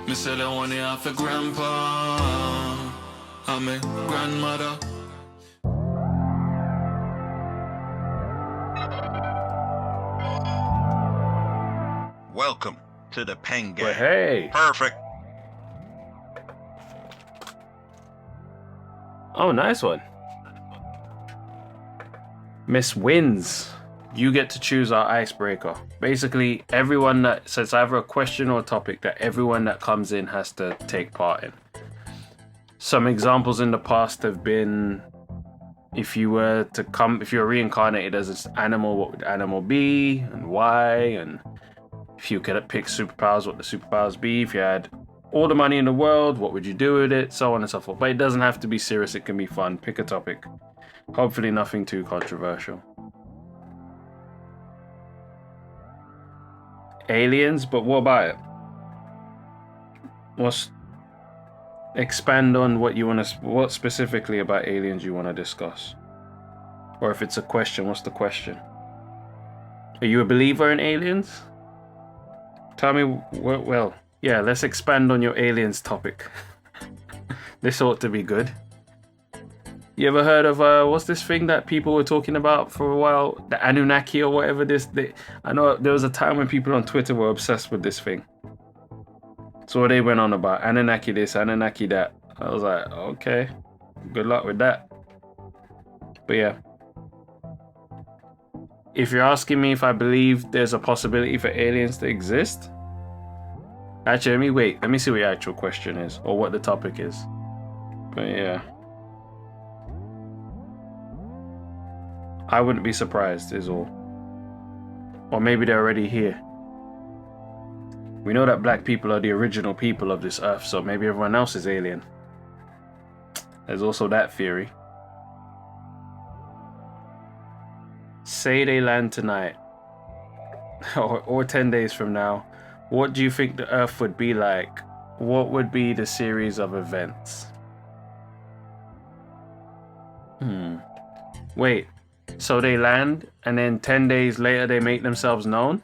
Me say they want it off for grandpa. I'm a grandmother. Welcome to the Pen Gang. Well, hey. Perfect. Oh, nice one. Miss wins. You get to choose our icebreaker. Basically, everyone that says either a question or a topic that everyone that comes in has to take part in. Some examples in the past have been, if you're reincarnated as an animal, what would the animal be and why? And if you could pick superpowers, what the superpowers be? If you had all the money in the world, what would you do with it? So on and so forth. But it doesn't have to be serious. It can be fun. Pick a topic. Hopefully nothing too controversial. Aliens, but what about it? Expand on what specifically about aliens you want to discuss? Or if it's a question, what's the question? Are you a believer in aliens? Tell me, well, yeah, let's expand on your aliens topic. This ought to be good. You ever heard of, what's this thing that people were talking about for a while? The Anunnaki or whatever I know there was a time when people on Twitter were obsessed with this thing. So they went on about Anunnaki this, Anunnaki that. I was like, okay, good luck with that. But yeah. If you're asking me if I believe there's a possibility for aliens to exist, actually, let me see what your actual question is, or what the topic is. But yeah. I wouldn't be surprised, is all. Or maybe they're already here. We know that black people are the original people of this earth, so maybe everyone else is alien. There's also that theory. Say they land tonight, or 10 days from now. What do you think the earth would be like? What would be the series of events? Wait. So they land, and then 10 days later they make themselves known?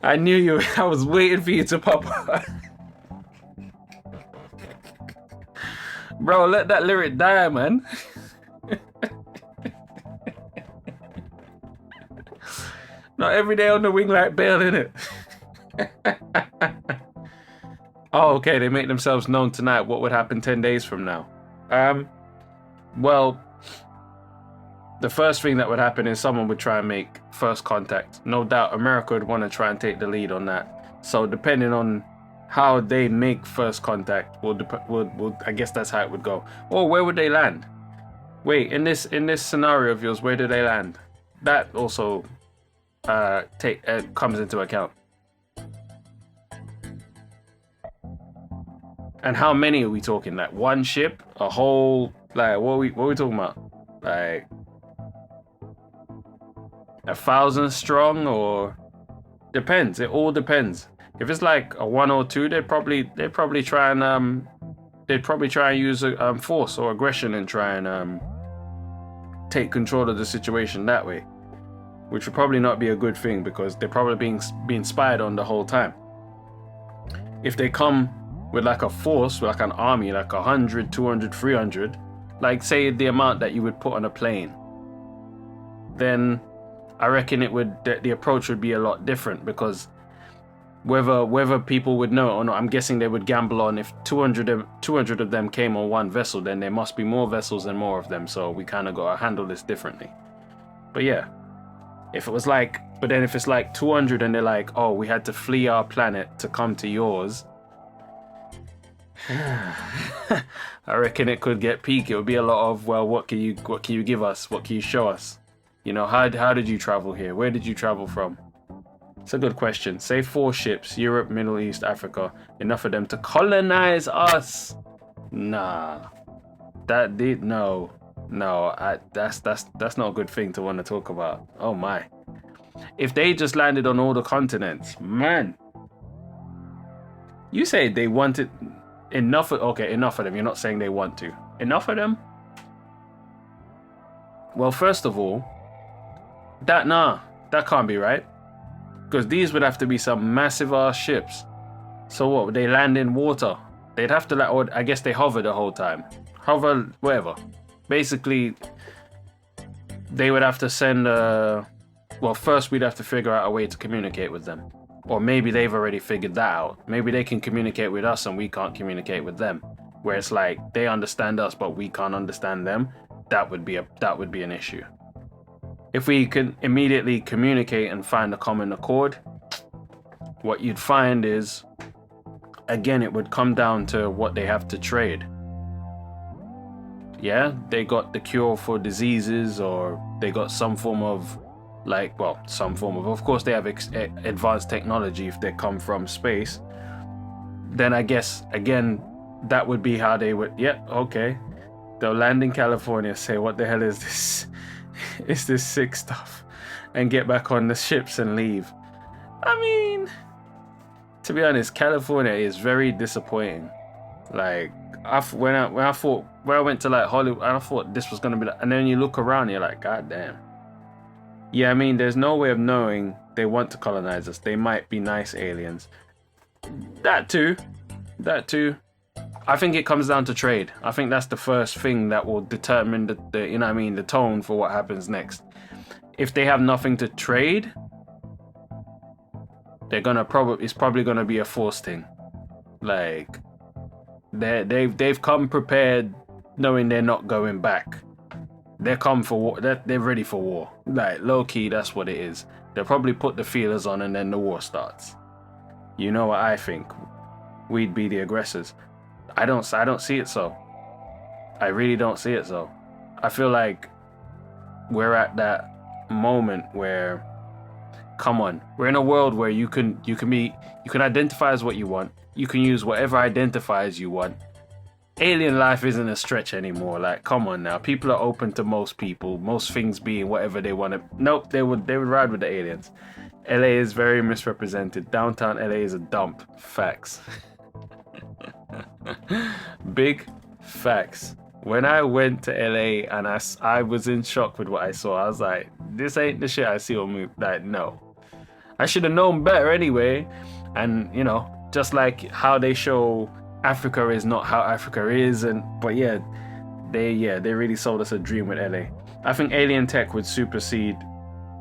I knew you. I was waiting for you to pop up. Bro, let that lyric die, man. Not every day on the wing like Bale, innit? Oh, okay, they make themselves known tonight. What would happen 10 days from now? Well, the first thing that would happen is someone would try and make first contact. No doubt America would want to try and take the lead on that. So depending on how they make first contact, I guess that's how it would go. Or where would they land? Wait, in this scenario of yours, where do they land? That also comes into account. And how many are we talking? Like one ship? A whole, like, what are we talking about? Like 1,000 strong, or depends. It all depends. If it's like a 1 or 2, they'd probably try and use force or aggression and try and take control of the situation that way, which would probably not be a good thing because they're probably being spied on the whole time. If they come with like a force, like an army, like 100, 200, 300, like say the amount that you would put on a plane, then I reckon the approach would be a lot different, because whether people would know or not, I'm guessing they would gamble on if 200 of them came on one vessel, then there must be more vessels and more of them, so we kind of got to handle this differently. But yeah, if it's like 200 and they're like, oh, we had to flee our planet to come to yours, I reckon it could get peak. It would be a lot of, well, what can you give us? What can you show us? You know, how did you travel here? Where did you travel from? It's a good question. Say 4 ships, Europe, Middle East, Africa. Enough of them to colonize us? Nah. That's not a good thing to want to talk about. Oh my. If they just landed on all the continents, man. You say they wanted enough of them. You're not saying they want to. Enough of them? Well, first of all, that can't be right. Because these would have to be some massive ass ships. So what? Would they land in water? They'd have to or I guess they hover the whole time. Hover, whatever. Basically, they would have to send well, first we'd have to figure out a way to communicate with them. Or maybe they've already figured that out. Maybe they can communicate with us and we can't communicate with them. Where it's like they understand us but we can't understand them. That would be an issue. If we could immediately communicate and find a common accord, what you'd find is, again, it would come down to what they have to trade. Yeah, they got the cure for diseases, or they got some form of, of course they have advanced technology if they come from space. Then I guess, again, that would be how they would, okay. They'll land in California, say, what the hell is this? Is this sick stuff? And get back on the ships and leave. I mean, to be honest, California is very disappointing. Like, when I went to like Hollywood, I thought this was gonna be and then you look around, you're like, god damn. Yeah, I mean, there's no way of knowing they want to colonize us. They might be nice aliens. That too. I think it comes down to trade. I think that's the first thing that will determine the tone for what happens next. If they have nothing to trade, it's probably gonna be a forced thing. Like, they've come prepared, knowing they're not going back. They come for war. They're ready for war. Like, low key, that's what it is. They'll probably put the feelers on and then the war starts. You know what I think? We'd be the aggressors. I don't see it so. I really don't see it so. I feel like we're at that moment where, come on, we're in a world where you can identify as what you want. You can use whatever identifies you want. Alien life isn't a stretch anymore. Like, come on now. People are open to most people, most things being whatever they want to. Nope, they would ride with the aliens. LA is very misrepresented. Downtown LA is a dump. Facts. Big facts. When I went to LA and I was in shock with what I saw. I was like, this ain't the shit I see on movie. Like, no. I should have known better anyway. And, just like how they show Africa is not how Africa is, but they really sold us a dream with LA. I think alien tech would supersede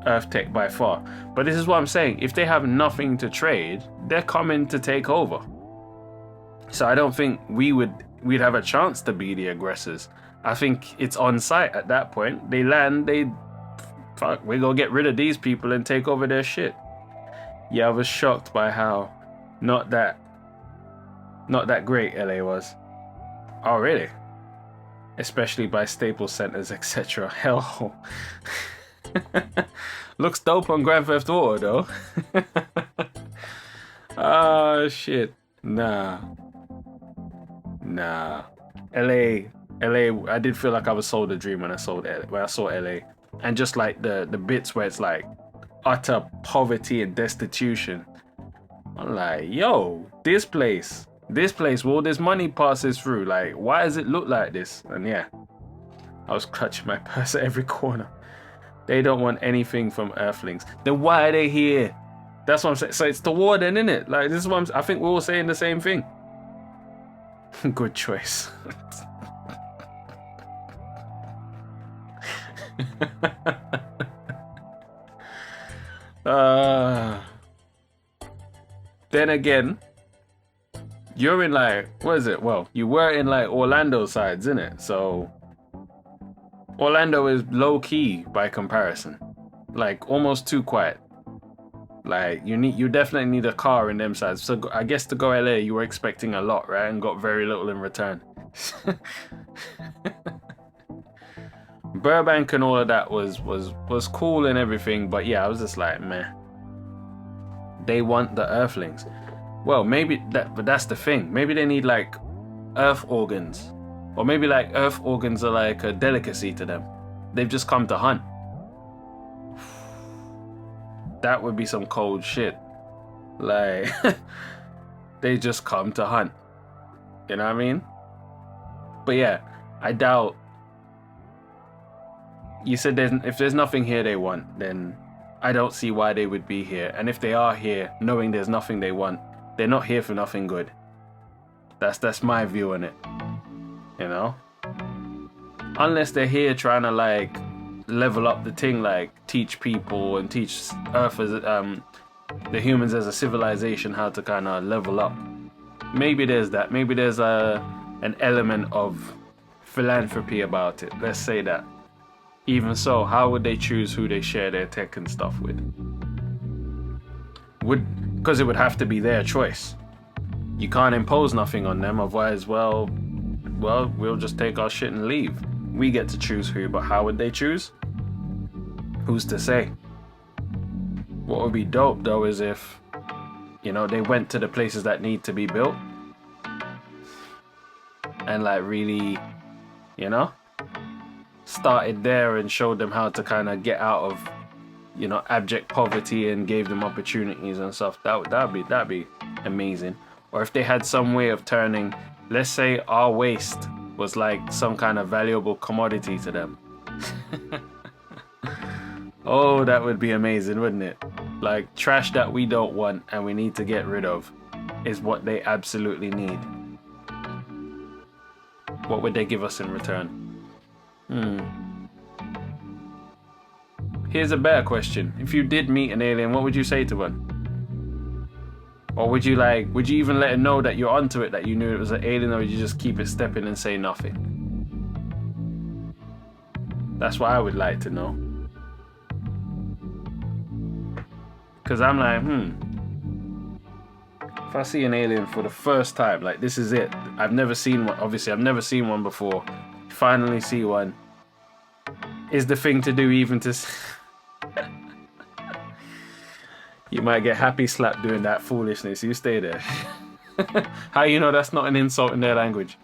Earth tech by far. But this is what I'm saying. If they have nothing to trade, they're coming to take over. So I don't think we'd have a chance to be the aggressors. I think it's on site at that point. They land, we're gonna get rid of these people and take over their shit. Yeah, I was shocked by how not that great LA was. Oh, really? Especially by Staples Centers, etc. Hell. Looks dope on Grand Theft Auto, though. Oh, shit. Nah. LA, I did feel like I was sold a dream when I saw LA. And just like the bits where it's like utter poverty and destitution. I'm like, yo, this place where all this money passes through, like, why does it look like this? And yeah, I was clutching my purse at every corner. They don't want anything from Earthlings. Then why are they here? That's what I'm saying. So it's the war then, innit? Like, this is what I think we're all saying the same thing. Good choice. Then again, you're in like, what is it? Well, you were in like Orlando sides, innit? So Orlando is low key by comparison, like almost too quiet. Like you definitely need a car in them sides. So I guess to go LA, you were expecting a lot, right? And got very little in return. Burbank and all of that was cool and everything, but yeah, I was just like, meh. They want the Earthlings. Well, maybe but that's the thing. Maybe they need like Earth organs, or maybe like Earth organs are like a delicacy to them. They've just come to hunt. That would be some cold shit. Like, they just come to hunt. You know what I mean? But yeah, I doubt. You said if there's nothing here they want, then I don't see why they would be here. And if they are here, knowing there's nothing they want, they're not here for nothing good. That's my view on it. You know? Unless they're here trying to like level up the thing, like teach people and teach Earth as the humans as a civilization how to kind of level up. Maybe there's that. Maybe there's an element of philanthropy about it. Let's say that. Even so, how would they choose who they share their tech and stuff with? Because it would have to be their choice. You can't impose nothing on them, otherwise, well, we'll just take our shit and leave. We get to choose who, but how would they choose? Who's to say? What would be dope though is if, you know, they went to the places that need to be built and like really, you know, started there and showed them how to kind of get out of, you know, abject poverty and gave them opportunities and stuff. That'd be amazing. Or if they had some way of turning, let's say our waste was like some kind of valuable commodity to them. Oh, that would be amazing, wouldn't it? Like trash that we don't want and we need to get rid of is what they absolutely need. What would they give us in return? Here's a better question. If you did meet an alien, what would you say to one? Or would you even let it know that you're onto it, that you knew it was an alien, or would you just keep it stepping and say nothing? That's what I would like to know. Because I'm like, if I see an alien for the first time, like this is it. I've never seen one. Obviously, I've never seen one before. Finally see one. Is the thing to do even to... You might get happy slapped doing that foolishness. You stay there. How you know that's not an insult in their language?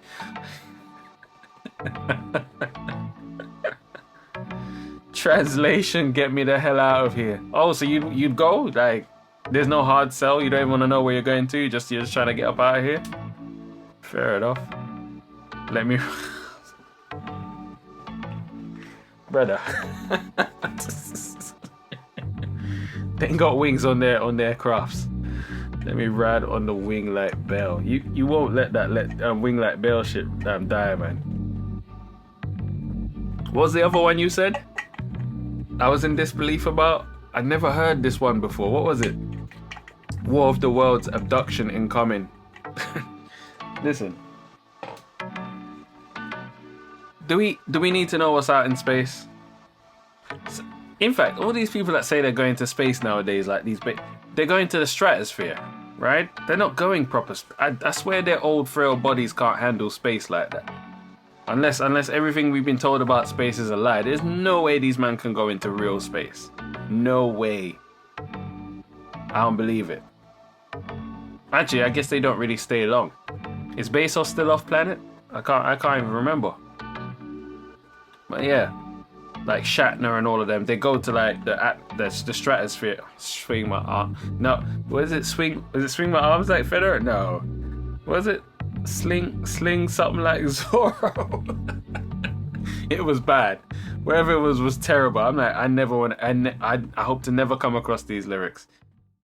Translation, get me the hell out of here. Oh, so you'd go? Like, there's no hard sell? You don't even want to know where you're going to? You're just trying to get up out of here? Fair enough. Let me... Brother. They ain't got wings on their crafts. Let me ride on the wing like Bell. You won't let that wing like Bell shit die, man. What was the other one you said? I was in disbelief about. I'd never heard this one before. What was it? War of the Worlds, abduction incoming. Listen. Do we need to know what's out in space? In fact, all these people that say they're going to space nowadays, like they're going to the stratosphere, right? They're not going proper. I swear their old frail bodies can't handle space like that. Unless everything we've been told about space is a lie. There's no way these men can go into real space. No way. I don't believe it. Actually, I guess they don't really stay long. Is Bezos still off planet? I can't even remember. But yeah. Like Shatner and all of them, they go to like the stratosphere. Swing my arm. No, what is it? Swing my arms like Federer? No. Was it sling something like Zorro? It was bad. Wherever it was terrible. I'm like, I hope to never come across these lyrics.